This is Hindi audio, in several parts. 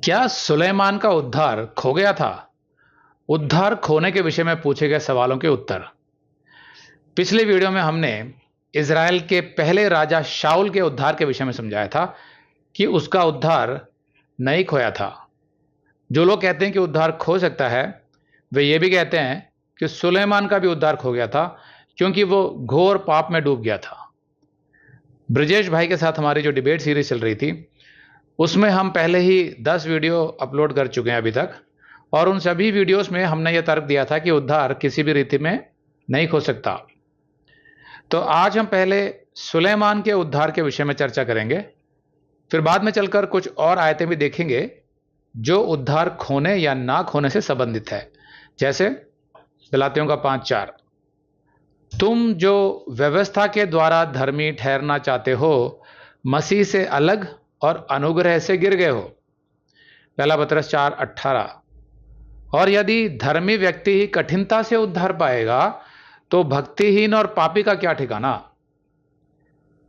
क्या सुलेमान का उद्धार खो गया था? उद्धार खोने के विषय में पूछे गए सवालों के उत्तर। पिछले वीडियो में हमने इज़राइल के पहले राजा शाऊल के उद्धार के विषय में समझाया था कि उसका उद्धार नहीं खोया था। जो लोग कहते हैं कि उद्धार खो सकता है, वे ये भी कहते हैं कि सुलेमान का भी उद्धार खो गया था क्योंकि वो घोर पाप में डूब गया था। ब्रजेश भाई के साथ हमारी जो डिबेट सीरीज चल रही थी, उसमें हम पहले ही 10 वीडियो अपलोड कर चुके हैं अभी तक, और उन सभी वीडियोस में हमने यह तर्क दिया था कि उद्धार किसी भी रीति में नहीं खो सकता। तो आज हम पहले सुलेमान के उद्धार के विषय में चर्चा करेंगे, फिर बाद में चलकर कुछ और आयतें भी देखेंगे जो उद्धार खोने या ना खोने से संबंधित है। जैसे गलातियों का 5:4, तुम जो व्यवस्था के द्वारा धर्मी ठहरना चाहते हो, मसीह से अलग और अनुग्रह से गिर गए हो। पहला पतरस 4:18, और यदि धर्मी व्यक्ति ही कठिनता से उद्धार पाएगा तो भक्तिहीन और पापी का क्या ठिकाना।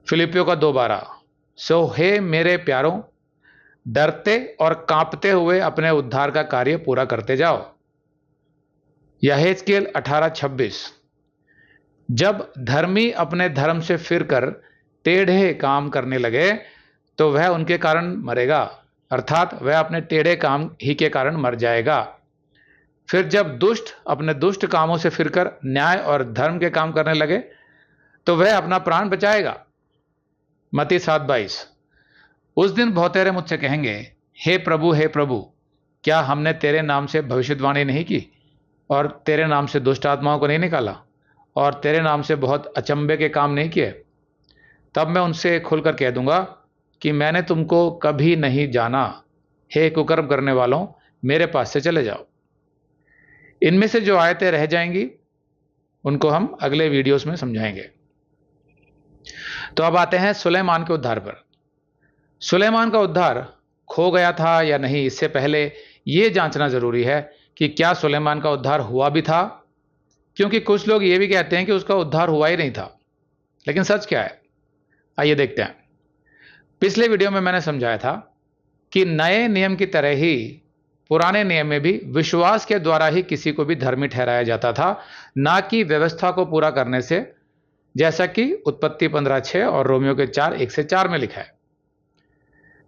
फिलिपियों का 2:12, सो हे मेरे प्यारों, डरते और कांपते हुए अपने उद्धार का कार्य पूरा करते जाओ। यहेजकेल 18:26, जब धर्मी अपने धर्म से फिरकर टेढ़े काम करने लगे तो वह उनके कारण मरेगा, अर्थात वह अपने टेढ़े काम ही के कारण मर जाएगा। फिर जब दुष्ट अपने दुष्ट कामों से फिरकर न्याय और धर्म के काम करने लगे तो वह अपना प्राण बचाएगा। मत्ती 7:22, उस दिन बहुतेरे मुझसे कहेंगे, हे प्रभु, क्या हमने तेरे नाम से भविष्यवाणी नहीं की, और तेरे नाम से दुष्ट आत्माओं को नहीं निकाला, और तेरे नाम से बहुत अचंभे के काम नहीं किए? तब मैं उनसे खुलकर कह दूंगा कि मैंने तुमको कभी नहीं जाना, हे कुकर्म करने वालों, मेरे पास से चले जाओ। इनमें से जो आयतें रह जाएंगी उनको हम अगले वीडियोस में समझाएंगे। तो अब आते हैं सुलेमान के उद्धार पर। सुलेमान का उद्धार खो गया था या नहीं, इससे पहले यह जांचना जरूरी है कि क्या सुलेमान का उद्धार हुआ भी था, क्योंकि कुछ लोग ये भी कहते हैं कि उसका उद्धार हुआ ही नहीं था। लेकिन सच क्या है, आइए देखते हैं। पिछले वीडियो में मैंने समझाया था कि नए नियम की तरह ही पुराने नियम में भी विश्वास के द्वारा ही किसी को भी धर्मी ठहराया जाता था, ना कि व्यवस्था को पूरा करने से, जैसा कि उत्पत्ति 15:6 और रोमियो के 4:1-4 में लिखा है।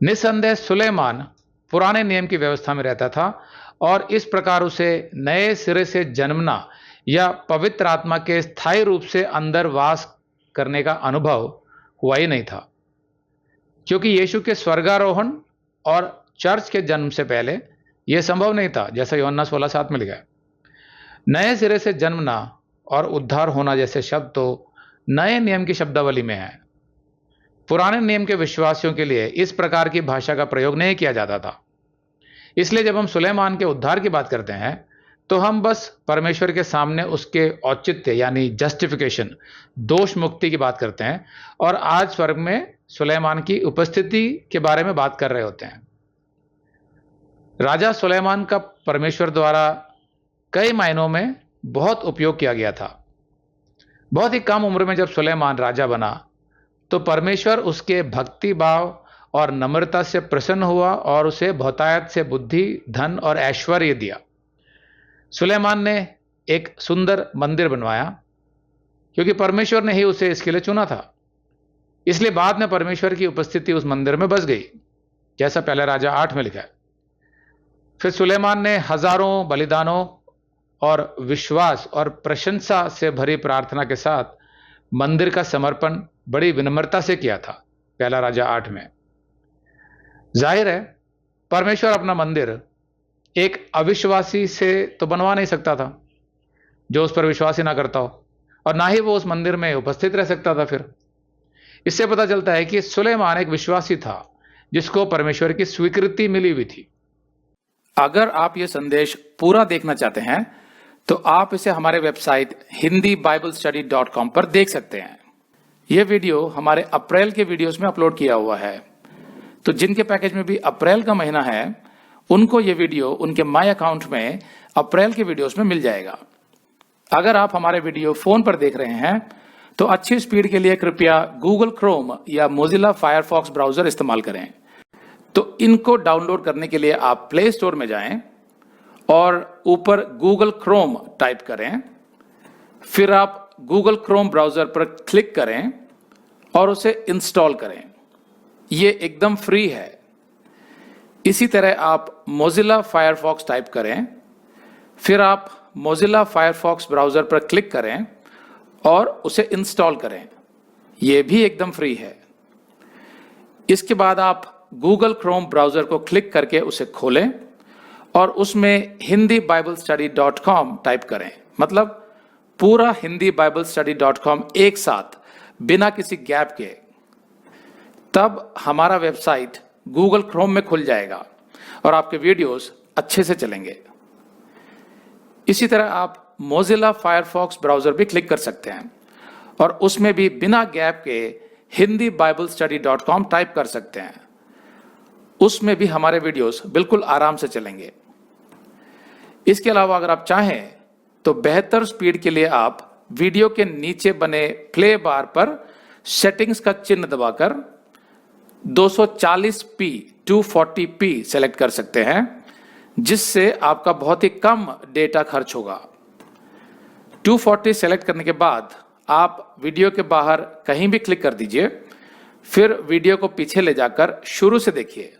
निस्संदेह सुलेमान पुराने नियम की व्यवस्था में रहता था और इस प्रकार उसे नए सिरे से जन्मना या पवित्र आत्मा के स्थायी रूप से अंदर वास करने का अनुभव हुआ ही नहीं था, क्योंकि यीशु के स्वर्गारोहण और चर्च के जन्म से पहले यह संभव नहीं था, जैसा यूहन्ना 16:7 में लिखा है। नए सिरे से जन्मना और उद्धार होना जैसे शब्द तो नए नियम की शब्दावली में है। पुराने नियम के विश्वासियों के लिए इस प्रकार की भाषा का प्रयोग नहीं किया जाता था। इसलिए जब हम सुलेमान के उद्धार की बात करते हैं तो हम बस परमेश्वर के सामने उसके औचित्य यानी जस्टिफिकेशन, दोष मुक्ति की बात करते हैं, और आज स्वर्ग में सुलेमान की उपस्थिति के बारे में बात कर रहे होते हैं। राजा सुलेमान का परमेश्वर द्वारा कई मायनों में बहुत उपयोग किया गया था। बहुत ही कम उम्र में जब सुलेमान राजा बना तो परमेश्वर उसके भक्ति भाव और नम्रता से प्रसन्न हुआ और उसे बहुतायत से बुद्धि, धन और ऐश्वर्य दिया। सुलेमान ने एक सुंदर मंदिर बनवाया क्योंकि परमेश्वर ने ही उसे इसके लिए चुना था। इसलिए बाद में परमेश्वर की उपस्थिति उस मंदिर में बस गई, जैसा पहले राजा 8 में लिखा है। फिर सुलेमान ने हजारों बलिदानों और विश्वास और प्रशंसा से भरी प्रार्थना के साथ मंदिर का समर्पण बड़ी विनम्रता से किया था, पहला राजा 8 में। जाहिर है परमेश्वर अपना मंदिर एक अविश्वासी से तो बनवा नहीं सकता था जो उस पर विश्वास ही ना करता हो, और ना ही वो उस मंदिर में उपस्थित रह सकता था। फिर इससे पता चलता है कि सुलेमान एक विश्वासी था जिसको परमेश्वर की स्वीकृति मिली हुई थी। अगर आप ये संदेश पूरा देखना चाहते हैं तो आप इसे हमारे वेबसाइट hindiBiblestudy.com पर देख सकते हैं। यह वीडियो हमारे अप्रैल के वीडियोस में अपलोड किया हुआ है, तो जिनके पैकेज में भी अप्रैल का महीना है उनको ये वीडियो उनके माय अकाउंट में अप्रैल के वीडियोस में मिल जाएगा। अगर आप हमारे वीडियो फोन पर देख रहे हैं तो अच्छी स्पीड के लिए कृपया गूगल क्रोम या मोजिला फायरफॉक्स ब्राउजर इस्तेमाल करें। तो इनको डाउनलोड करने के लिए आप प्ले स्टोर में जाएं और ऊपर गूगल क्रोम टाइप करें, फिर आप गूगल क्रोम ब्राउजर पर क्लिक करें और उसे इंस्टॉल करें। ये एकदम फ्री है। इसी तरह आप मोजिला फायरफॉक्स टाइप करें, फिर आप मोजिला फायरफॉक्स ब्राउजर पर क्लिक करें और उसे इंस्टॉल करें। यह भी एकदम फ्री है। इसके बाद आप गूगल क्रोम ब्राउजर को क्लिक करके उसे खोलें और उसमें hindibiblesteady.com टाइप करें, मतलब पूरा hindibiblesteady.com एक साथ बिना किसी गैप के। तब हमारा वेबसाइट गूगल क्रोम में खुल जाएगा और आपके वीडियोस अच्छे से चलेंगे। इसी तरह आप मोजिला फायरफॉक्स ब्राउजर भी क्लिक कर सकते हैं और उसमें भी बिना गैप के hindibiblesteady.com टाइप कर सकते हैं। उसमें भी हमारे वीडियोस बिल्कुल आराम से चलेंगे। इसके अलावा अगर आप चाहें तो बेहतर स्पीड के लिए आप वीडियो के नीचे बने प्ले बार पर सेटिंग्स का चिन्ह दबाकर 240p 240p सेलेक्ट कर सकते हैं, जिससे आपका बहुत ही कम डेटा खर्च होगा। 240 सेलेक्ट करने के बाद आप वीडियो के बाहर कहीं भी क्लिक कर दीजिए, फिर वीडियो को पीछे ले जाकर शुरू से देखिए।